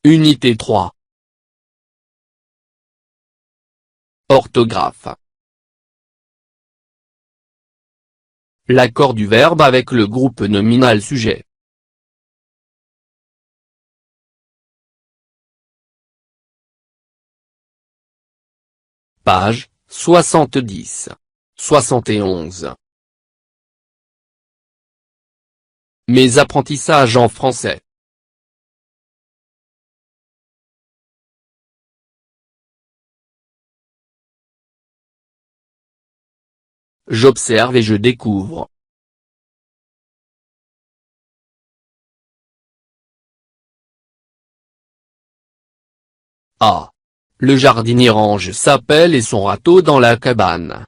Unité 3. Orthographe. L'accord du verbe avec le groupe nominal sujet. Page 70. 71. Mes apprentissages en français. J'observe et je découvre. A. Le jardinier range sa pelle et son râteau dans la cabane.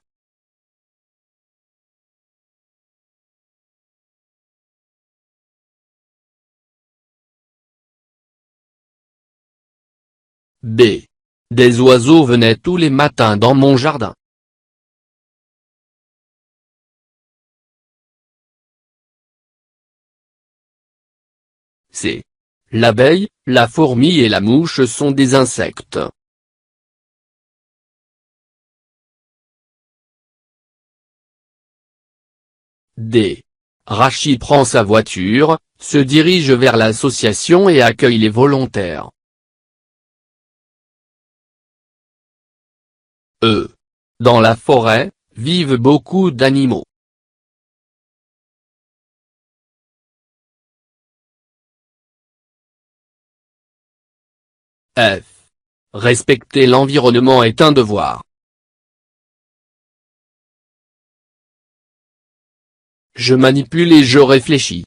B. Des oiseaux venaient tous les matins dans mon jardin. C. L'abeille, la fourmi et la mouche sont des insectes. D. Rachid prend sa voiture, se dirige vers l'association et accueille les volontaires. E. Dans la forêt, vivent beaucoup d'animaux. F. Respecter l'environnement est un devoir. Je manipule et je réfléchis.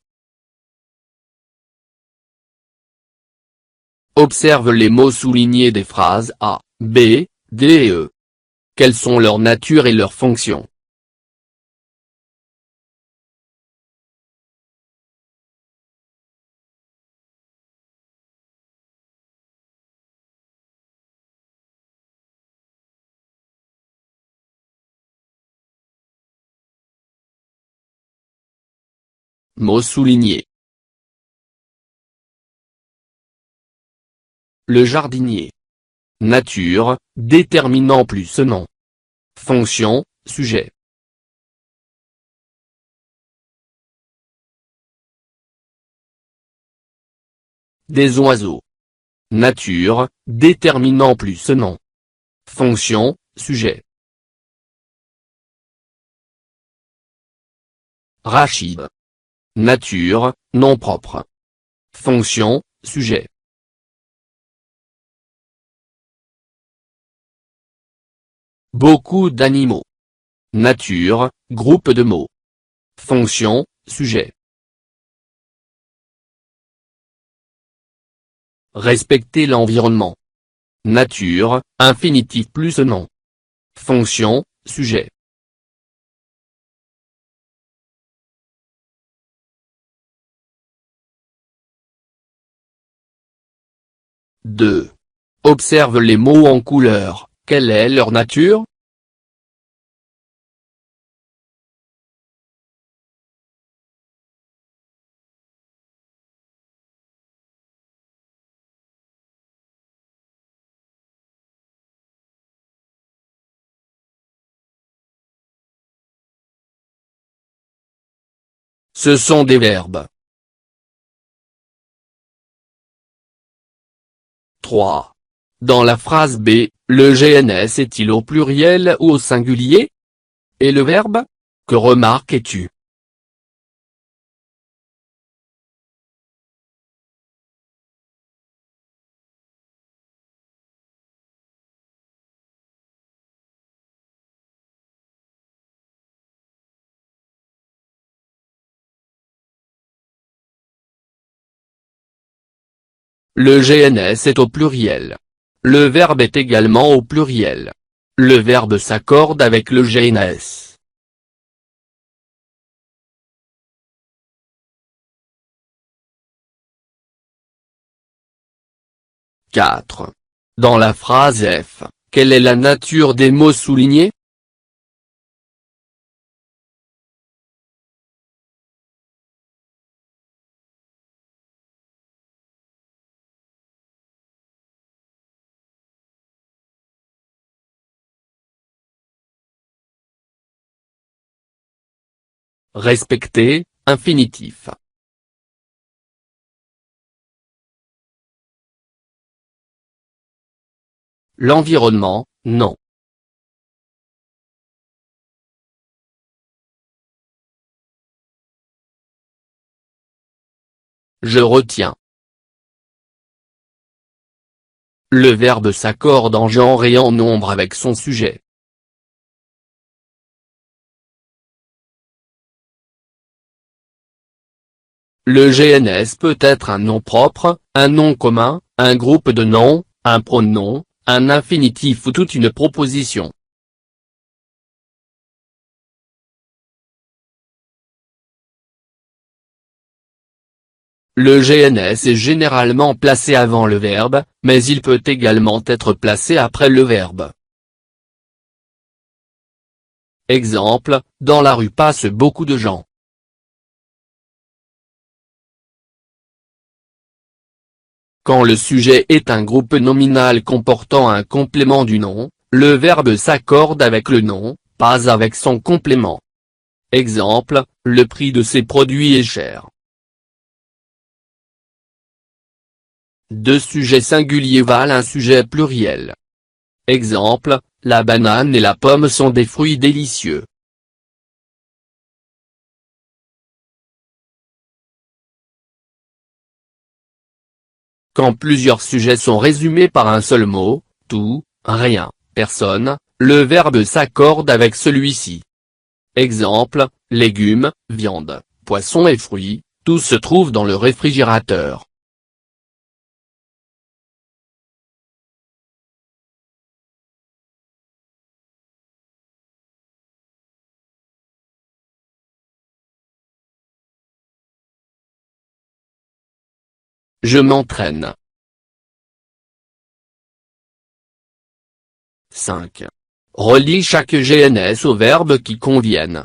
Observe les mots soulignés des phrases A, B, D et E. Quelles sont leur nature et leurs fonctions? Mots soulignés. Le jardinier. Nature, déterminant plus nom. Fonction, sujet. Des oiseaux. Nature, déterminant plus nom. Fonction, sujet. Rachid. Nature, nom propre. Fonction, sujet. Beaucoup d'animaux. Nature, groupe de mots. Fonction, sujet. Respecter l'environnement. Nature, infinitif plus nom. Fonction, sujet. Deux. Observe les mots en couleur, quelle est leur nature? Ce sont des verbes. 3. Dans la phrase B, le GNS est-il au pluriel ou au singulier? Et le verbe? Que remarques-tu? Le GNS est au pluriel. Le verbe est également au pluriel. Le verbe s'accorde avec le GNS. 4. Dans la phrase F, quelle est la nature des mots soulignés? Respecter, infinitif. L'environnement, non. Je retiens. Le verbe s'accorde en genre et en nombre avec son sujet. Le GNS peut être un nom propre, un nom commun, un groupe de noms, un pronom, un infinitif ou toute une proposition. Le GNS est généralement placé avant le verbe, mais il peut également être placé après le verbe. Exemple, dans la rue passent beaucoup de gens. Quand le sujet est un groupe nominal comportant un complément du nom, le verbe s'accorde avec le nom, pas avec son complément. Exemple, le prix de ces produits est cher. Deux sujets singuliers valent un sujet pluriel. Exemple, la banane et la pomme sont des fruits délicieux. Quand plusieurs sujets sont résumés par un seul mot, tout, rien, personne, le verbe s'accorde avec celui-ci. Exemple, légumes, viande, poissons et fruits, tout se trouve dans le réfrigérateur. Je m'entraîne. 5. Relie chaque GNS aux verbes qui conviennent.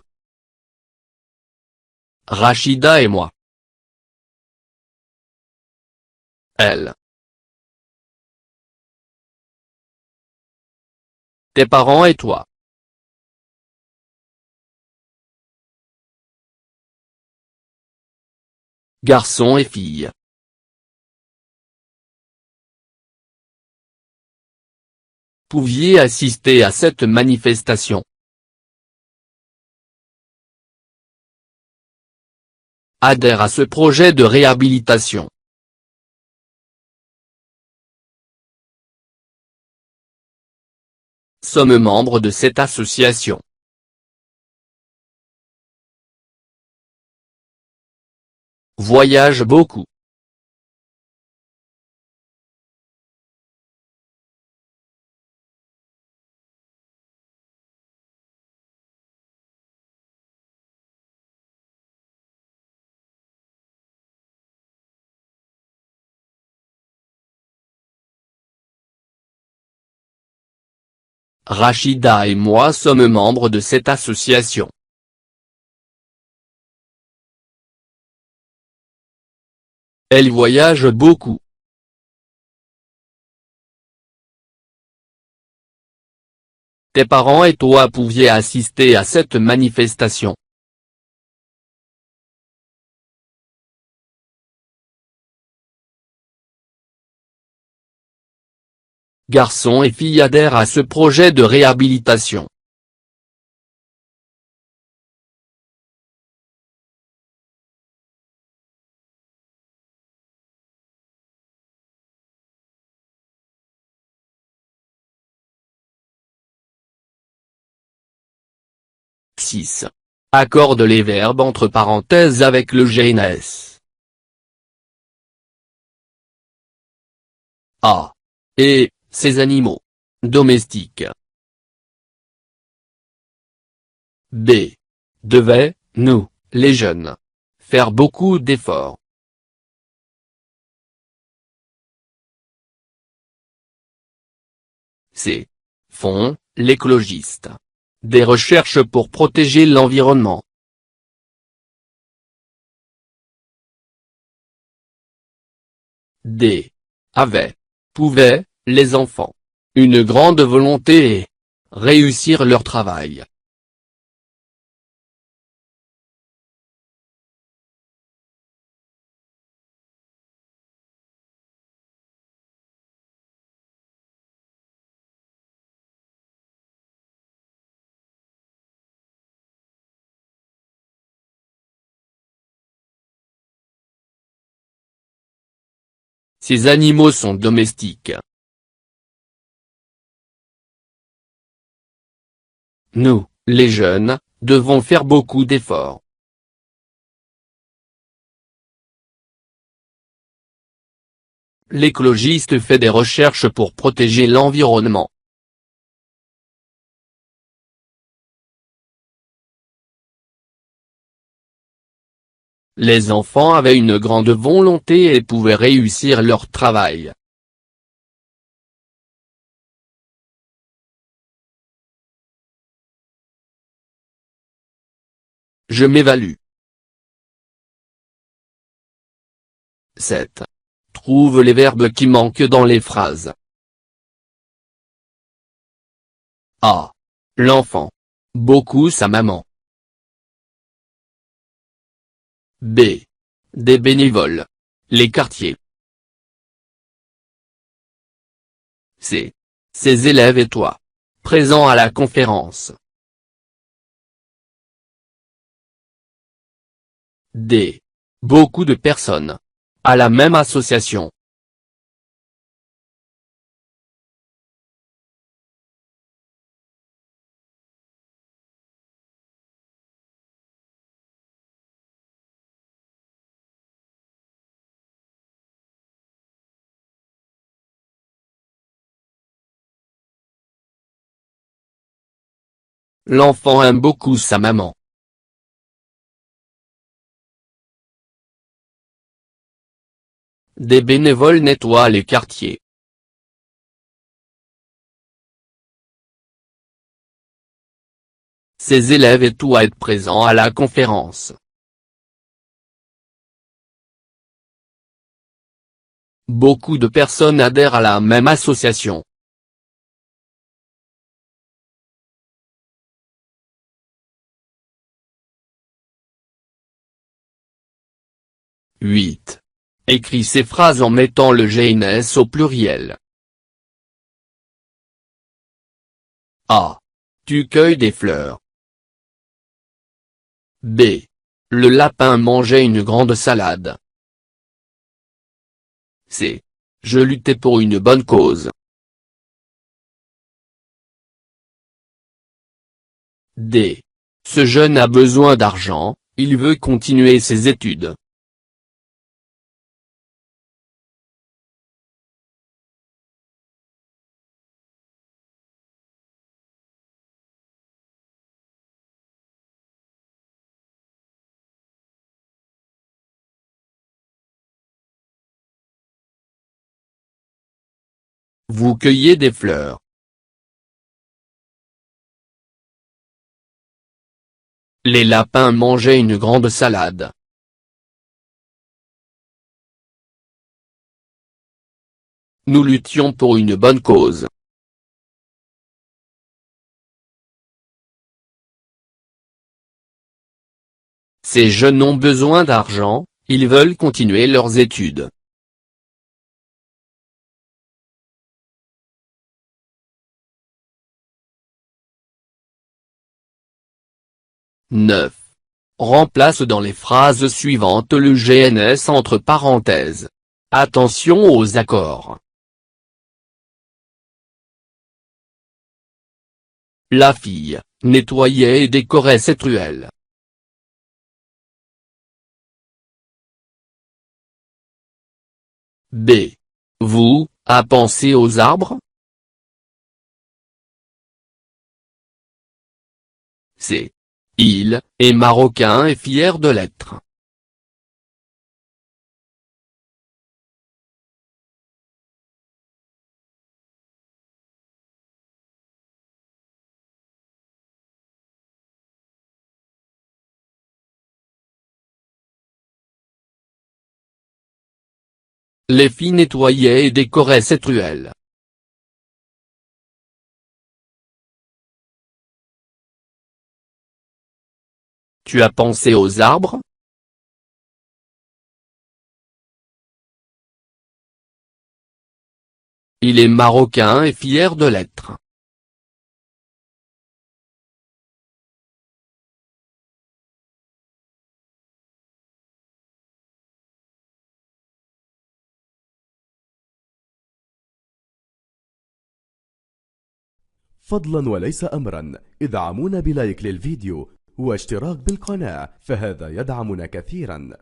Rachida et moi. Elle. Tes parents et toi. Garçon et fille. Pouviez assister à cette manifestation. Adhère à ce projet de réhabilitation. Sommes membres de cette association. Voyage beaucoup. Rachida et moi sommes membres de cette association. Elle voyage beaucoup. Tes parents et toi pouviez assister à cette manifestation. Garçon et fille adhèrent à ce projet de réhabilitation. « 6. Accorde les verbes entre parenthèses avec le GNS. A. Et, ces animaux. Domestiques. B. Devait, nous, les jeunes. Faire beaucoup d'efforts. C. Font, l'écologiste. Des recherches pour protéger l'environnement. D. Avaient, pouvaient, les enfants, une grande volonté et réussir leur travail. Ces animaux sont domestiques. Nous, les jeunes, devons faire beaucoup d'efforts. L'écologiste fait des recherches pour protéger l'environnement. Les enfants avaient une grande volonté et pouvaient réussir leur travail. Je m'évalue. 7. Trouve les verbes qui manquent dans les phrases. A. L'enfant. Beaucoup sa maman. B. Des bénévoles. Les quartiers. C. Ses élèves et toi. Présents à la conférence. D. Beaucoup de personnes. À la même association. L'enfant aime beaucoup sa maman. Des bénévoles nettoient les quartiers. Ses élèves et toi êtes présents à la conférence. Beaucoup de personnes adhèrent à la même association. « 8. Écris ces phrases en mettant le GNS au pluriel. A. Tu cueilles des fleurs. B. Le lapin mangeait une grande salade. C. Je luttais pour une bonne cause. D. Ce jeune a besoin d'argent, il veut continuer ses études. Vous cueillez des fleurs. Les lapins mangeaient une grande salade. Nous luttions pour une bonne cause. Ces jeunes ont besoin d'argent, ils veulent continuer leurs études. « 9. Remplace dans les phrases suivantes le GNS entre parenthèses. Attention aux accords. La fille, nettoyait et décorait cette ruelle. B. Vous, à penser aux arbres. C. Il est marocain et fier de l'être. Les filles nettoyaient et décoraient cette ruelle. Tu as pensé aux arbres? Il est marocain et fier de l'être. فضلا وليس أمرا ادعمونا بلايك للفيديو واشتراك بالقناة، فهذا يدعمنا كثيرا.